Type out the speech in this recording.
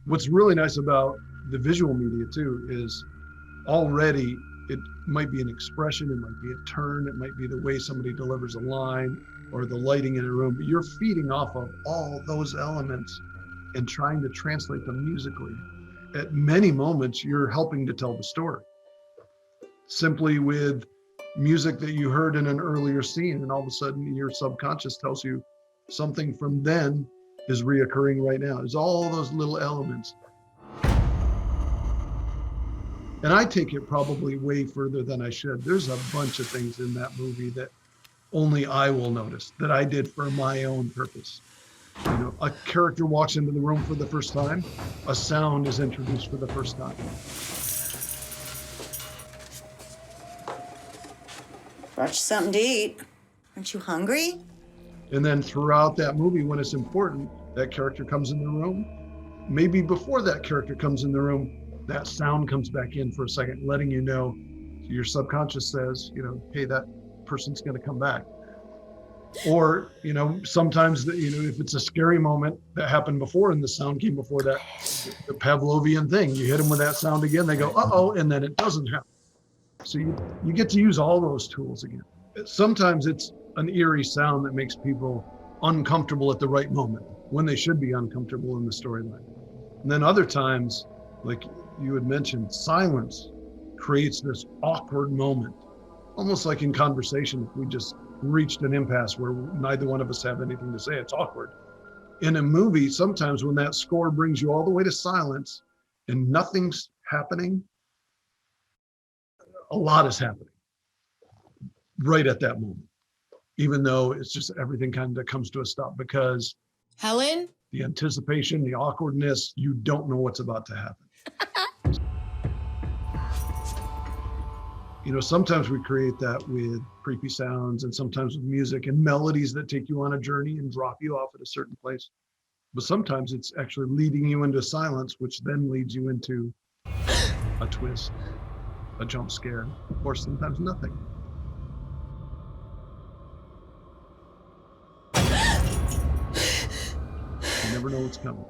What's really nice about the visual media too is already it might be an expression, it might be a turn, it might be the way somebody delivers a line or the lighting in a room, but you're feeding off of all those elements and trying to translate them musically. At many moments, you're helping to tell the story simply with music that you heard in an earlier scene, and all of a sudden your subconscious tells you something from then is reoccurring right now. There's all those little elements. And I take it probably way further than I should. There's a bunch of things in that movie that only I will notice, that I did for my own purpose. You know, a character walks into the room for the first time, a sound is introduced for the first time. Brought you something to eat. Aren't you hungry? And then throughout that movie, when it's important, that character comes in the room. Maybe before that character comes in the room, that sound comes back in for a second, letting you know, your subconscious says, you know, hey, that person's going to come back. Or, you know, sometimes, you know, if it's a scary moment that happened before and the sound came before that, the Pavlovian thing, you hit them with that sound again, they go, uh-oh, and then it doesn't happen. So you get to use all those tools again. Sometimes it's an eerie sound that makes people uncomfortable at the right moment when they should be uncomfortable in the storyline. And then other times, like you had mentioned, silence creates this awkward moment, almost like in conversation, if we just reached an impasse where neither one of us have anything to say, it's awkward. In a movie, sometimes when that score brings you all the way to silence and nothing's happening, a lot is happening right at that moment, even though it's just everything kind of comes to a stop because Helen? The anticipation, the awkwardness, you don't know what's about to happen. You know, sometimes we create that with creepy sounds and sometimes with music and melodies that take you on a journey and drop you off at a certain place. But sometimes it's actually leading you into silence, which then leads you into a twist, a jump scare, or sometimes nothing. You never know what's coming.